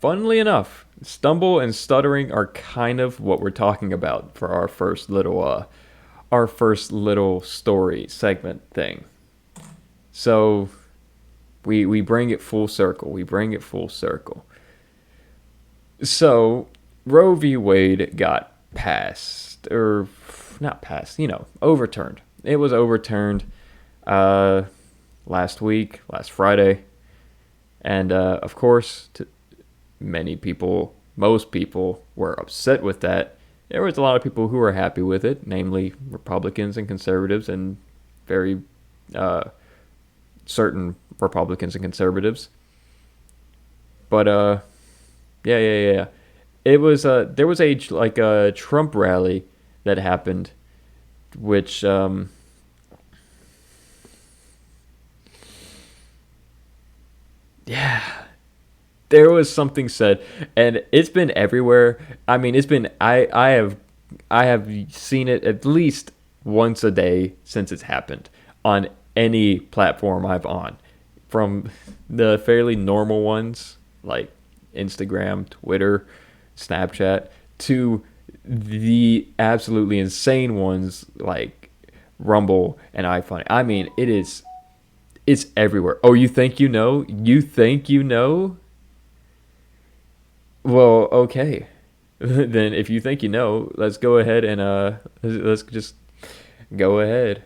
funnily enough, stumble and stuttering are kind of what we're talking about for our first little story segment thing. So we bring it full circle. We bring it full circle. So Roe v. Wade got passed, or not passed, overturned. It was overturned uh, last week, last Friday, and of course, many people, most people, were upset with that. There was a lot of people who were happy with it, namely Republicans and conservatives, and very uh, certain Republicans and conservatives. But yeah. It was there was a Trump rally that happened, which yeah, there was something said, and it's been everywhere. I mean, it's been I have seen it at least once a day since it's happened on any platform I've on, from the fairly normal ones like Instagram, Twitter, Snapchat, to the absolutely insane ones like Rumble and iFunny. I mean, it's everywhere. Oh, you think you know? You think you know? Well, okay. Then if you think you know, let's go ahead and let's just go ahead.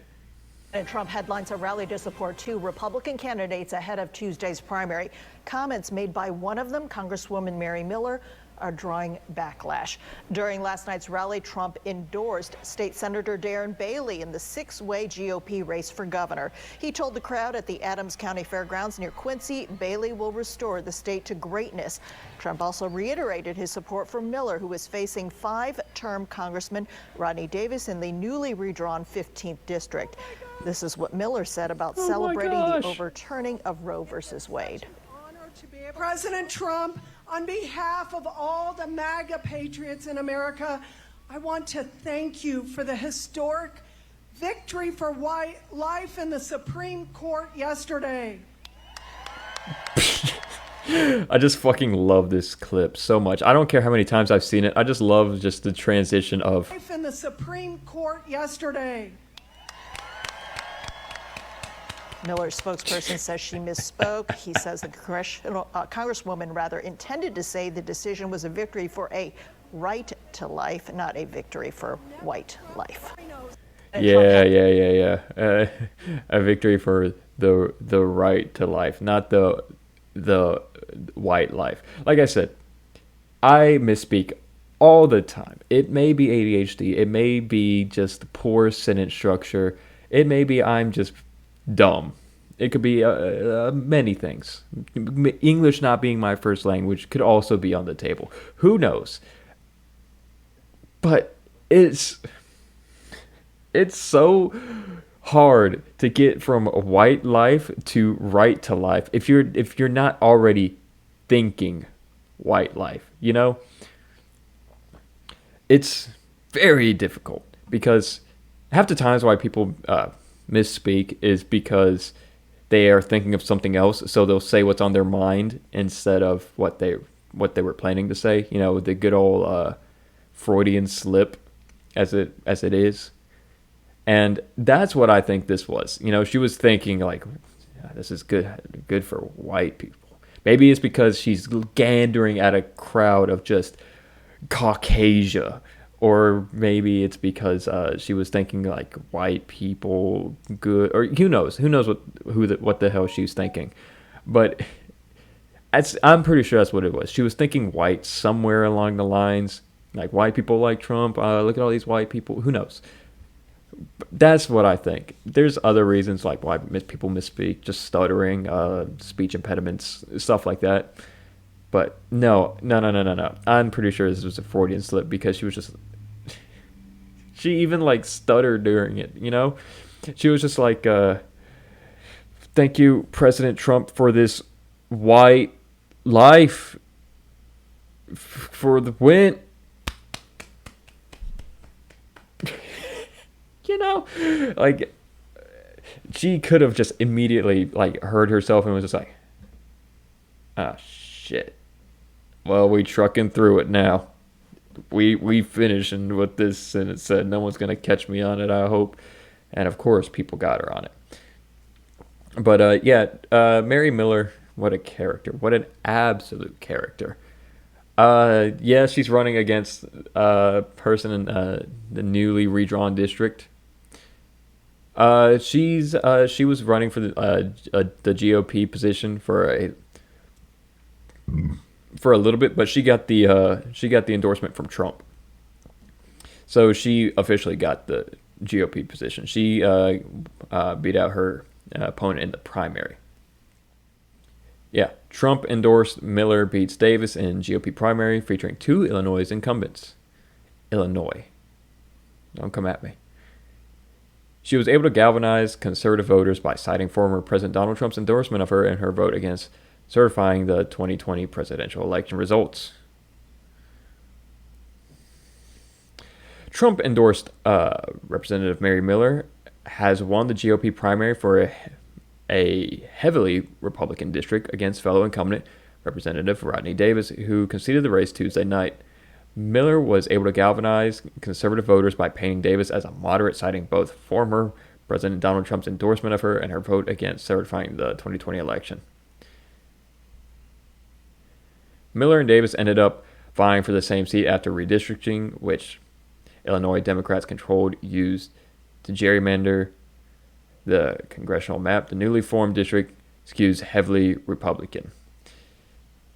And Trump headlines a rally to support two Republican candidates ahead of Tuesday's primary. Comments made by one of them, Congresswoman Mary Miller, are drawing backlash. During last night's rally, Trump endorsed State Senator Darren Bailey in the six-way GOP race for governor. He told the crowd at the Adams County Fairgrounds near Quincy, Bailey will restore the state to greatness. Trump also reiterated his support for Miller, who is facing five-term Congressman Rodney Davis in the newly redrawn 15th district. This is what Miller said about celebrating the overturning of Roe versus Wade. President Trump, on behalf of all the MAGA patriots in America, I want to thank you for the historic victory for white life in the Supreme Court yesterday. I just fucking love this clip so much. I don't care how many times I've seen it. I just love just the transition of life in the Supreme Court yesterday. Miller's spokesperson says she misspoke. He says the Congresswoman rather intended to say the decision was a victory for a right to life, not a victory for white life. Yeah. A victory for the right to life, not the white life. Like I said, I misspeak all the time. It may be ADHD. It may be just poor sentence structure. It may be I'm just dumb. It could be many things. English not being my first language could also be on the table. Who knows? But it's so hard to get from white life to right to life if you're not already thinking white life, It's very difficult because half the times why people misspeak is because they are thinking of something else, so they'll say what's on their mind instead of what they were planning to say. The good old Freudian slip, as it is, and that's what I think this was. She was thinking like, this is good for white people. Maybe it's because she's gandering at a crowd of just Caucasia. Or maybe it's because she was thinking like white people good, or who knows what the hell she's thinking. But I'm pretty sure that's what it was. She was thinking white somewhere along the lines, like white people like Trump. Look at all these white people. Who knows? That's what I think. There's other reasons like why people misspeak, just stuttering, speech impediments, stuff like that. But no. I'm pretty sure this was a Freudian slip because she even like stuttered during it, She was just like, thank you, President Trump, for this white life, for the win. Like she could have just immediately like heard herself and was just like, ah, shit. Well, we trucking through it now. We finishing with this, and it said no one's gonna catch me on it. I hope, and of course, people got her on it. But Mary Miller, what a character! What an absolute character! Yeah, she's running against a person in the newly redrawn district. She was running for the GOP position for a little bit, but she got the endorsement from Trump, so she officially got the GOP position. She beat out her opponent in the primary. Yeah, Trump endorsed Miller beats Davis in GOP primary featuring two Illinois incumbents. Illinois, don't come at me. She was able to galvanize conservative voters by citing former President Donald Trump's endorsement of her and her vote against certifying the 2020 presidential election results. Trump endorsed Representative Mary Miller, has won the GOP primary for a heavily Republican district against fellow incumbent Representative Rodney Davis, who conceded the race Tuesday night. Miller was able to galvanize conservative voters by painting Davis as a moderate, citing both former President Donald Trump's endorsement of her and her vote against certifying the 2020 election. Miller and Davis ended up vying for the same seat after redistricting, which Illinois Democrats controlled, used to gerrymander the congressional map. The newly formed district skews heavily Republican.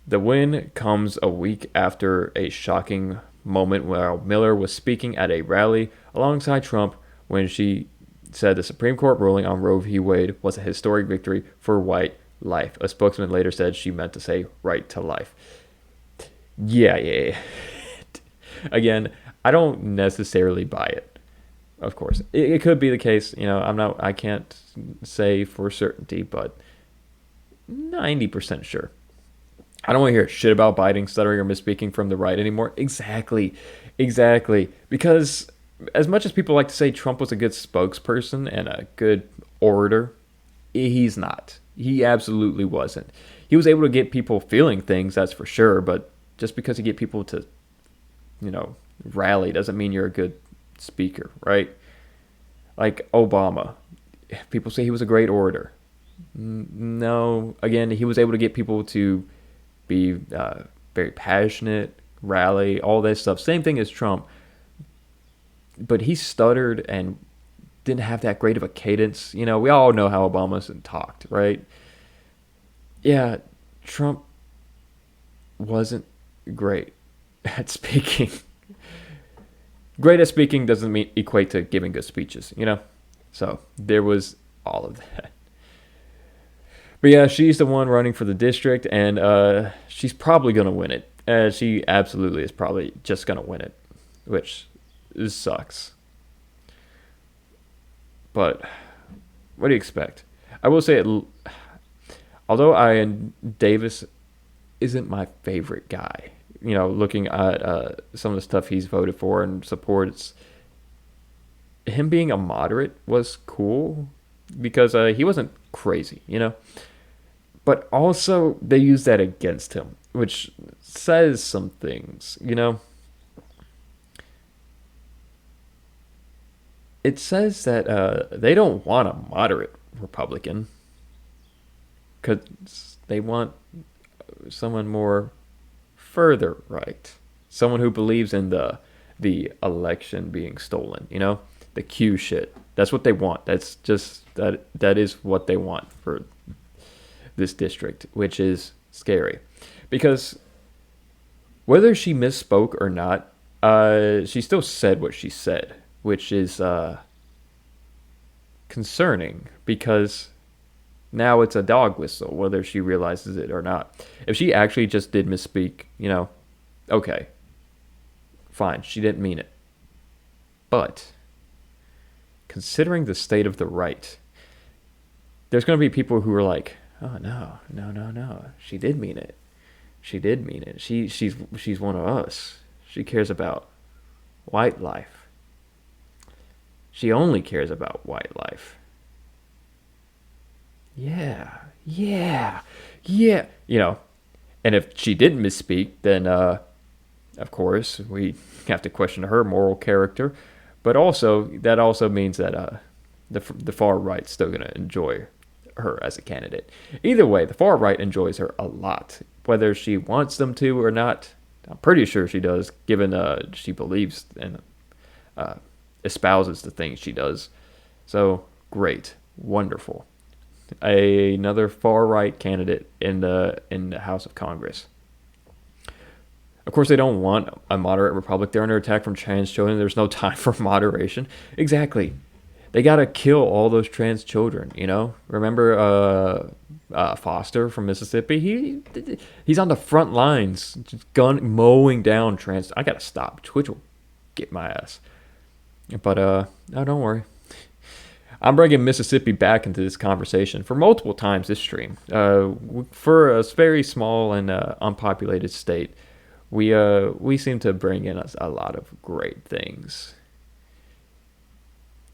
The win comes a week after a shocking moment where Miller was speaking at a rally alongside Trump when she said the Supreme Court ruling on Roe v. Wade was a historic victory for white life. A spokesman later said she meant to say right to life. Yeah. Again, I don't necessarily buy it. Of course, it could be the case. I can't say for certainty, but 90% sure. I don't want to hear shit about biting, stuttering, or misspeaking from the right anymore. Exactly. Because as much as people like to say Trump was a good spokesperson and a good orator, he's not. He absolutely wasn't. He was able to get people feeling things, that's for sure, but just because you get people to, rally doesn't mean you're a good speaker, right? Like Obama. People say he was a great orator. No, again, he was able to get people to be very passionate, rally, all that stuff. Same thing as Trump. But he stuttered and didn't have that great of a cadence. We all know how Obama talked, right? Yeah, Trump wasn't great at speaking. Great at speaking doesn't equate to giving good speeches, So there was all of that. But yeah, she's the one running for the district, and she's probably going to win it. She absolutely is probably just going to win it, which sucks. But what do you expect? I will say, although Davis isn't my favorite guy, looking at some of the stuff he's voted for and supports, him being a moderate was cool because he wasn't crazy, But also, they use that against him, which says some things, It says that they don't want a moderate Republican because they want someone more further right. Someone who believes in the election being stolen, The Q shit. That's what they want. That's just, that is what they want for this district, which is scary. Because whether she misspoke or not, she still said what she said, which is concerning because now it's a dog whistle, whether she realizes it or not. If she actually just did misspeak, okay, fine, she didn't mean it. But considering the state of the right, there's going to be people who are like, oh, no, she did mean it. She's one of us. She cares about white life. She only cares about white life. Yeah. And if she didn't misspeak, then of course we have to question her moral character. But also that also means that the far right's still going to enjoy her as a candidate. Either way, the far right enjoys her a lot, whether she wants them to or not. I'm pretty sure she does, given she believes and espouses the things she does. So great, wonderful. Another far right candidate in the House of Congress. Of course, they don't want a moderate republic. They're under attack from trans children. There's no time for moderation. Exactly. They gotta kill all those trans children. You know. Remember Foster from Mississippi? He's on the front lines, just mowing down trans. I gotta stop. Twitch will get my ass. But no, don't worry. I'm bringing Mississippi back into this conversation for multiple times this stream. For a very small and unpopulated state, we seem to bring in a lot of great things.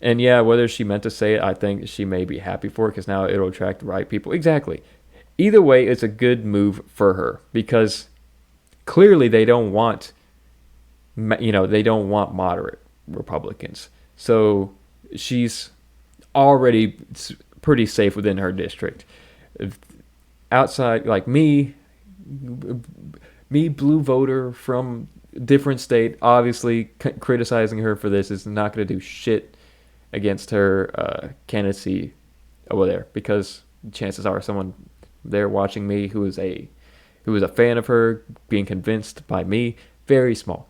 And yeah, whether she meant to say it, I think she may be happy for it because now it'll attract the right people. Exactly. Either way, it's a good move for her because clearly they don't want, they don't want moderate Republicans. So she's already pretty safe within her district. Outside, like me, blue voter from different state, obviously criticizing her for this is not going to do shit against her candidacy over there, because chances are someone there watching me who is a fan of her being convinced by me, very small,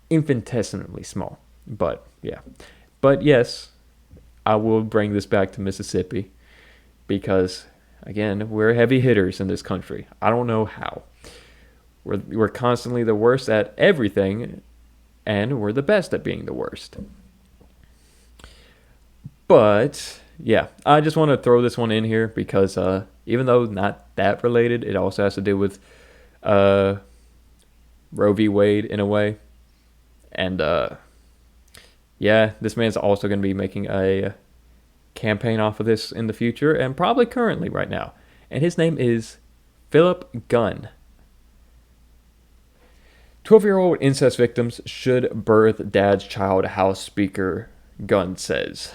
infinitesimally small. But yeah, but yes, I will bring this back to Mississippi because again, we're heavy hitters in this country. I don't know how. We're constantly the worst at everything, and we're the best at being the worst. But yeah, I just want to throw this one in here because even though not that related, it also has to do with Roe v. Wade in a way. And yeah, this man's also going to be making a campaign off of this in the future and probably currently right now. And his name is Philip Gunn. 12-year-old incest victims should birth dad's child, House Speaker Gunn says.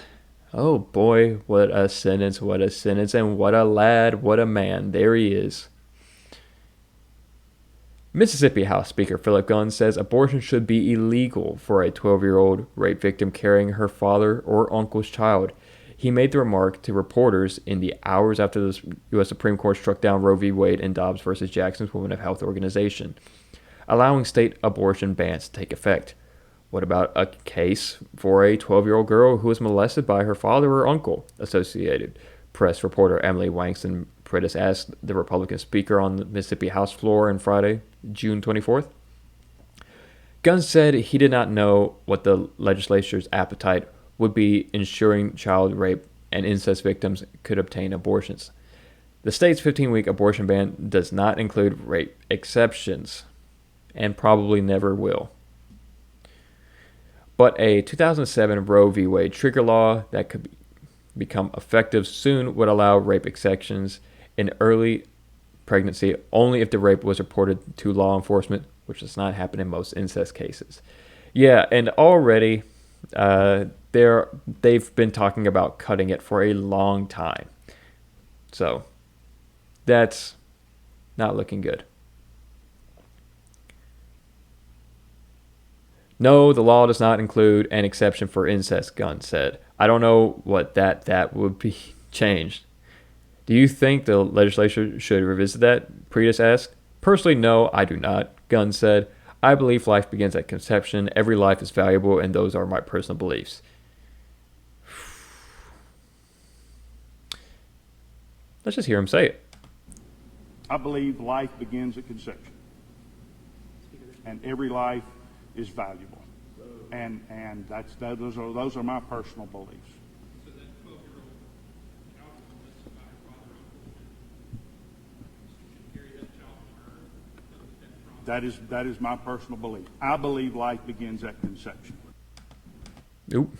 Oh boy, what a sentence, and what a lad, what a man. There he is. Mississippi House Speaker Philip Gunn says abortion should be illegal for a 12-year-old rape victim carrying her father or uncle's child. He made the remark to reporters in the hours after the U.S. Supreme Court struck down Roe v. Wade and Dobbs v. Jackson's Women of Health organization, allowing state abortion bans to take effect. What about a case for a 12-year-old girl who was molested by her father or uncle? Associated Press reporter Emily Wangston Prittis asked the Republican speaker on the Mississippi House floor on Friday, June 24th. Gunn said he did not know what the legislature's appetite would be ensuring child rape and incest victims could obtain abortions. The state's 15-week abortion ban does not include rape exceptions, and probably never will. But a 2007 Roe v. Wade trigger law that could become effective soon would allow rape exceptions in early pregnancy only if the rape was reported to law enforcement, which does not happen in most incest cases. Yeah, and already they've been talking about cutting it for a long time. So that's not looking good. No, the law does not include an exception for incest, Gunn said. I don't know what that would be changed. Do you think the legislature should revisit that? Prittis asked. Personally, no, I do not, Gunn said. I believe life begins at conception. Every life is valuable, and those are my personal beliefs. Let's just hear him say it. I believe life begins at conception, and every life is valuable, and those are my personal beliefs. So that 12-year-old child was molested by her father or uncle. Should carry that child on her. That is my personal belief. I believe life begins at conception. Oop,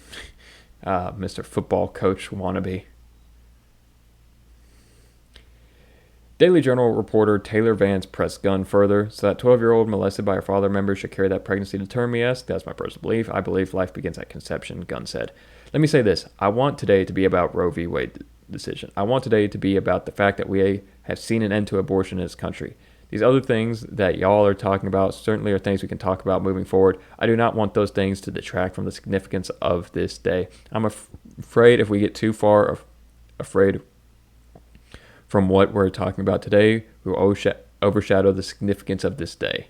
Mr. Football Coach wannabe. Daily Journal reporter Taylor Vance pressed gun further, so that 12-year-old molested by her father member should carry that pregnancy to term, yes, that's my personal belief. I believe life begins at conception, Gunn said. Let me say this. I want today to be about Roe v. Wade decision. I want today to be about the fact that we have seen an end to abortion in this country. These other things that y'all are talking about certainly are things we can talk about moving forward. I do not want those things to detract from the significance of this day. I'm afraid if we get too far afraid from what we're talking about today, we will overshadow the significance of this day.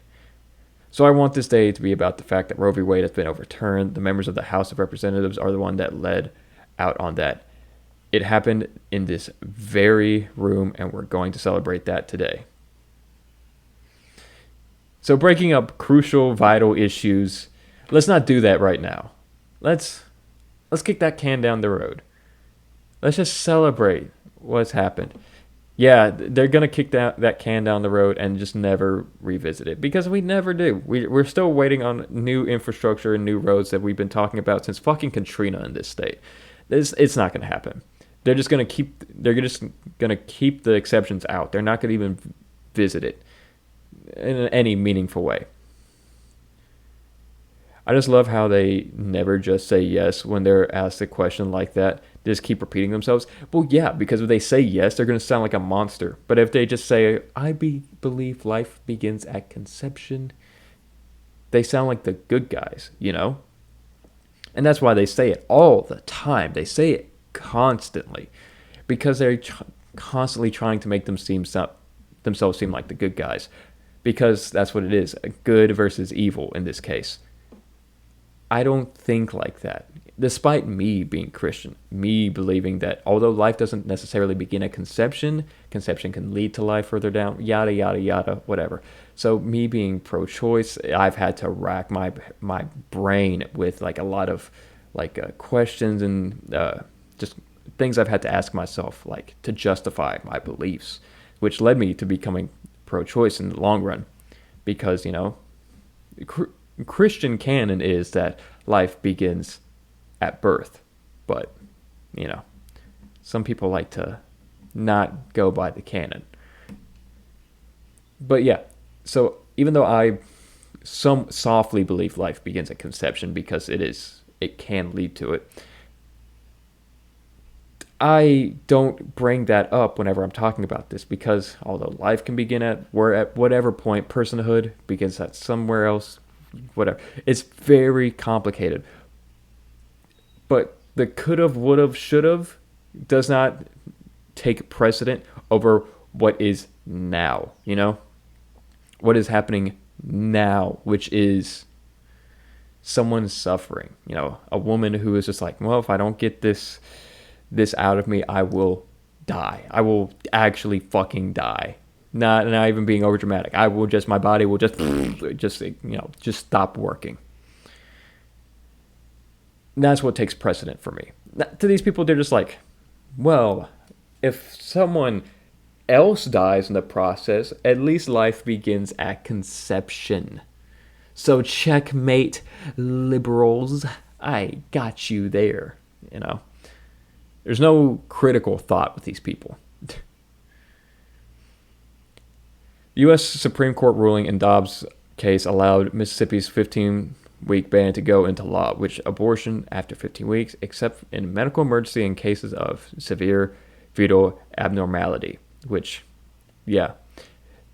So I want this day to be about the fact that Roe v. Wade has been overturned. The members of the House of Representatives are the one that led out on that. It happened in this very room, and we're going to celebrate that today. So breaking up crucial, vital issues, let's not do that right now. Let's kick that can down the road. Let's just celebrate what's happened. Yeah, they're going to kick that can down the road and just never revisit it, because we never do. We're still waiting on new infrastructure and new roads that we've been talking about since fucking Katrina in this state. It's not going to happen. They're just going to keep the exceptions out. They're not going to even visit it in any meaningful way. I just love how they never just say yes when they're asked a question like that. They just keep repeating themselves. Well, yeah, because if they say yes, they're going to sound like a monster. But if they just say, I believe life begins at conception, they sound like the good guys, you know? And that's why they say it all the time. They say it constantly because they're constantly trying to make themselves seem like the good guys, because that's what it is, good versus evil in this case. I don't think like that. Despite me being Christian, me believing that although life doesn't necessarily begin at conception, conception can lead to life further down, yada, yada, yada, whatever. So me being pro-choice, I've had to rack my brain with like a lot of questions and just things I've had to ask myself, like to justify my beliefs, which led me to becoming pro-choice in the long run. Because, you know, Christian canon is that life begins at birth, but, you know, some people like to not go by the canon. But yeah, so even though I softly believe life begins at conception because it can lead to it, I don't bring that up whenever I'm talking about this, because although life can begin at whatever point, personhood begins at somewhere else, whatever. It's very complicated. But the could've, would've, should've does not take precedent over what is now, you know? What is happening now, which is someone suffering, you know? A woman who is just like, well, if I don't get this out of me, I will die. I will actually fucking die. Not even being over dramatic. My body will just stop working. And that's what takes precedent for me. To these people, they're just like, well, if someone else dies in the process, at least life begins at conception. So checkmate, liberals. I got you there, you know. There's no critical thought with these people. The U.S. Supreme Court ruling in Dobbs' case allowed Mississippi's 15-week ban to go into law, which abortion after 15 weeks, except in medical emergency in cases of severe fetal abnormality, which, yeah,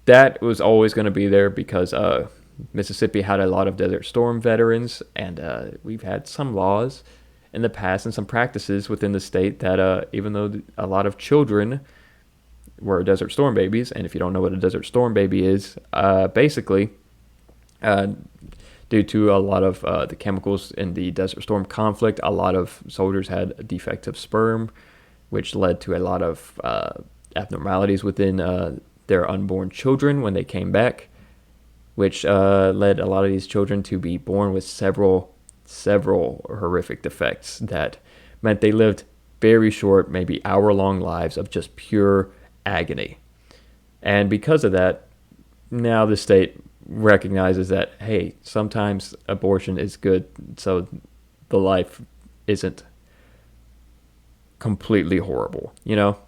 that was always going to be there because Mississippi had a lot of Desert Storm veterans, and we've had some laws in the past and some practices within the state that even though a lot of children were Desert Storm babies, and if you don't know what a Desert Storm baby is, basically, due to a lot of the chemicals in the Desert Storm conflict, a lot of soldiers had a defective sperm, which led to a lot of abnormalities within their unborn children when they came back, which led a lot of these children to be born with several horrific defects that meant they lived very short, maybe hour-long lives of just pure agony. And because of that, now the state recognizes that, hey, sometimes abortion is good, so the life isn't completely horrible, you know?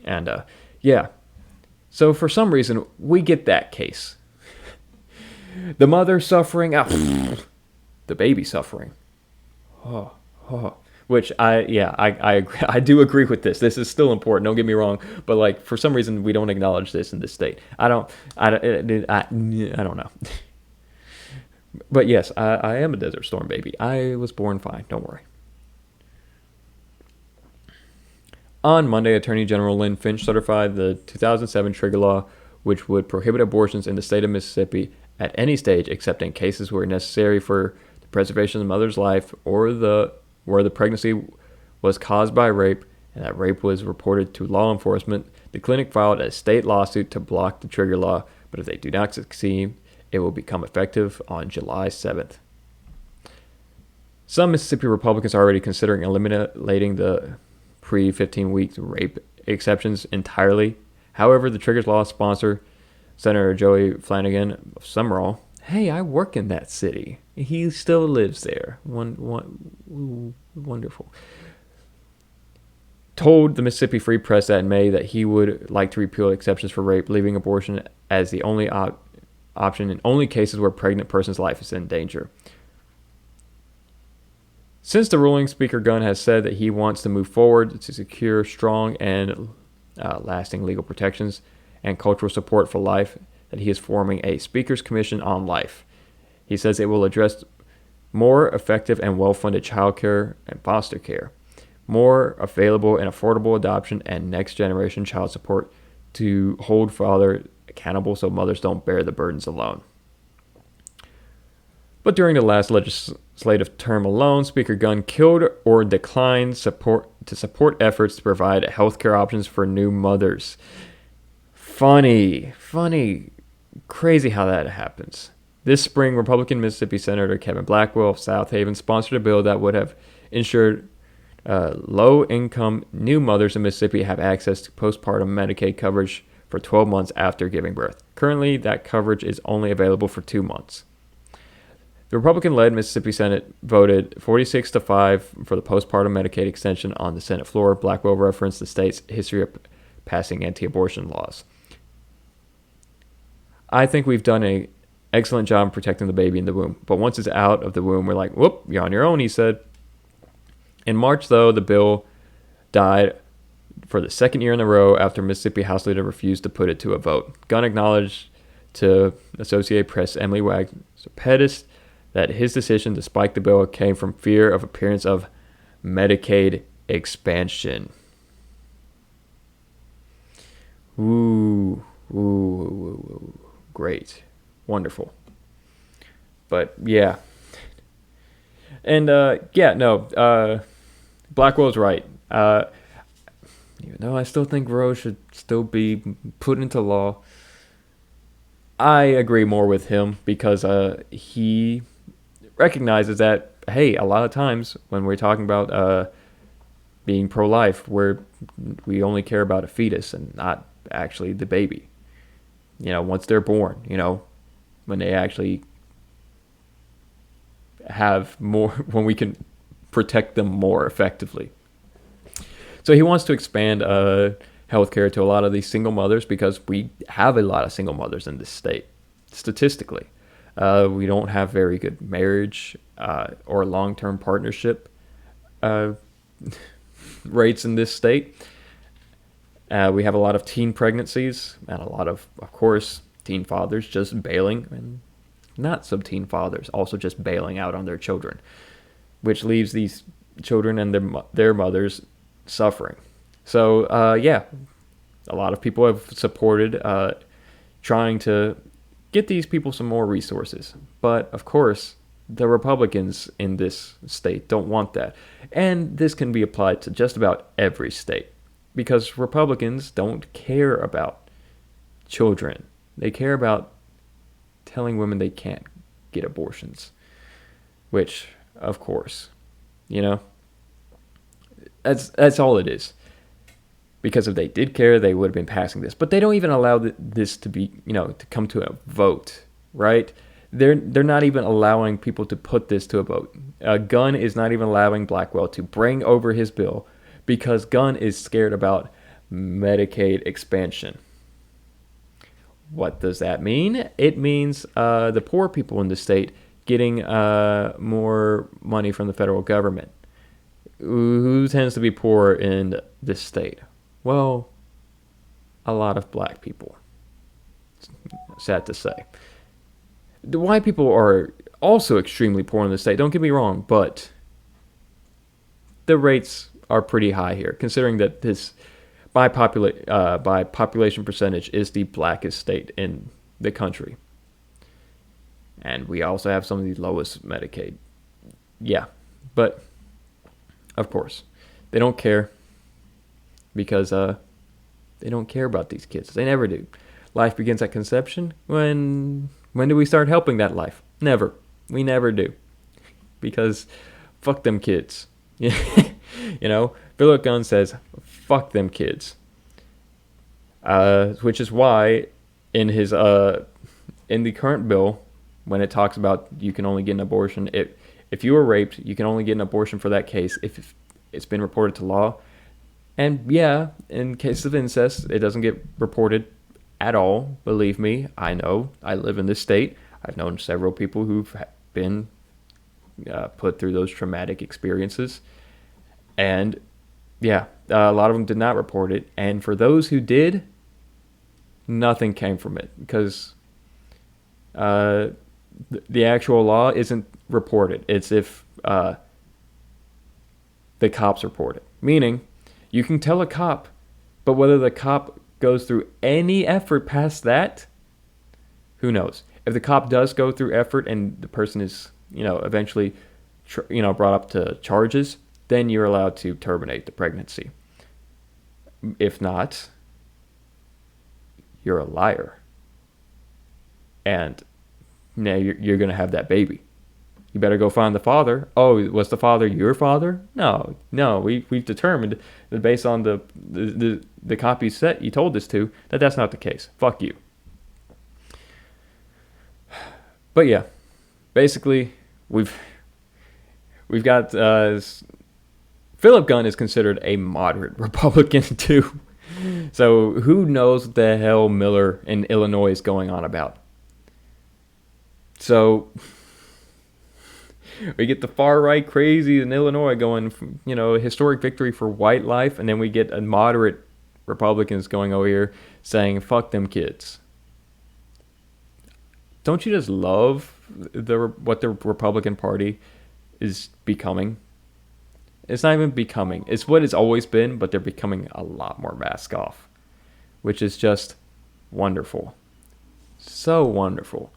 And yeah, So for some reason, we get that case. The mother suffering, the baby suffering. Oh, oh. Which I agree. I do agree with this. This is still important. Don't get me wrong, but like for some reason we don't acknowledge this in this state. I don't know. But yes, I am a Desert Storm baby. I was born fine. Don't worry. On Monday, Attorney General Lynn Finch certified the 2007 trigger law, which would prohibit abortions in the state of Mississippi at any stage except in cases where necessary for the preservation of the mother's life or where the pregnancy was caused by rape and that rape was reported to law enforcement. The clinic filed a state lawsuit to block the trigger law, but if they do not succeed, it will become effective on July 7th. Some Mississippi Republicans are already considering eliminating the pre-15-week rape exceptions entirely. However, the Triggers Law sponsor, Senator Joey Flanagan of Summerall, hey, I work in that city. He still lives there. Wonderful. Told the Mississippi Free Press that in May that he would like to repeal exceptions for rape, leaving abortion as the only option in only cases where a pregnant person's life is in danger. Since the ruling, Speaker Gunn has said that he wants to move forward to secure strong and lasting legal protections and cultural support for life, that he is forming a Speaker's Commission on Life. He says it will address more effective and well-funded child care and foster care, more available and affordable adoption and next-generation child support to hold father accountable so mothers don't bear the burdens alone. But during the last legislative term alone, Speaker Gunn killed or declined support efforts to provide healthcare options for new mothers. Funny, crazy how that happens. This spring, Republican Mississippi Senator Kevin Blackwell of South Haven sponsored a bill that would have ensured low-income new mothers in Mississippi have access to postpartum Medicaid coverage for 12 months after giving birth. Currently, that coverage is only available for 2 months. The Republican-led Mississippi Senate voted 46-5 for the postpartum Medicaid extension on the Senate floor. Blackwell referenced the state's history of passing anti-abortion laws. I think we've done an excellent job protecting the baby in the womb, but once it's out of the womb, we're like, whoop, you're on your own, he said. In March, though, the bill died for the second year in a row after Mississippi House leader refused to put it to a vote. Gunn acknowledged to Associated Press Emily Wagner-Pettis that his decision to spike the bill came from fear of appearance of Medicaid expansion. Ooh, great, wonderful. But yeah, and Blackwell's right. Even though I still think Roe should still be put into law, I agree more with him because he recognizes that, hey, a lot of times when we're talking about being pro-life, we only care about a fetus and not actually the baby. Once they're born, when they actually have more, when we can protect them more effectively. So he wants to expand healthcare to a lot of these single mothers because we have a lot of single mothers in this state, statistically. We don't have very good marriage or long-term partnership rates in this state. We have a lot of teen pregnancies and a lot of course, teen fathers just bailing, and not some teen fathers also just bailing out on their children, which leaves these children and their mothers suffering. So, a lot of people have supported trying to get these people some more resources. But, of course, the Republicans in this state don't want that. And this can be applied to just about every state because Republicans don't care about children. They care about telling women they can't get abortions, which, of course, that's all it is. Because if they did care, they would have been passing this. But they don't even allow this to be, to come to a vote, right? They're not even allowing people to put this to a vote. Gunn is not even allowing Blackwell to bring over his bill because Gunn is scared about Medicaid expansion. What does that mean? It means the poor people in the state getting more money from the federal government. Who tends to be poor in this state? Well, a lot of black people. Sad to say. The white people are also extremely poor in the state, don't get me wrong, but the rates are pretty high here, considering that this, by population percentage, is the blackest state in the country. And we also have some of the lowest Medicaid. Yeah, but of course, they don't care because they don't care about these kids. They never do. Life begins at conception. When do we start helping that life? Never. We never do. Because fuck them kids. You know, Philip Gunn says, fuck them kids. Which is why in his in the current bill, when it talks about you can only get an abortion, if you were raped, you can only get an abortion for that case if it's been reported to law. And yeah, in case of incest, it doesn't get reported at all. Believe me, I know. I live in this state. I've known several people who've been put through those traumatic experiences. And yeah, a lot of them did not report it. And for those who did, nothing came from it because the actual law isn't reported. It's if the cops report it. Meaning, you can tell a cop, but whether the cop goes through any effort past that, who knows? If the cop does go through effort and the person is, eventually, brought up to charges, then you're allowed to terminate the pregnancy. If not, you're a liar. And now you're going to have that baby. You better go find the father. Oh, was the father your father? No. We've determined that based on the copy set you told us to, that's not the case. Fuck you. But yeah, basically we've got Philip Gunn is considered a moderate Republican too. So who knows what the hell Miller in Illinois is going on about? So we get the far right crazy in Illinois going, a historic victory for white life, and then we get a moderate Republicans going over here saying, fuck them kids. Don't you just love what the Republican Party is becoming? It's not even becoming. It's what it's always been, but they're becoming a lot more mask off, which is just wonderful. So wonderful.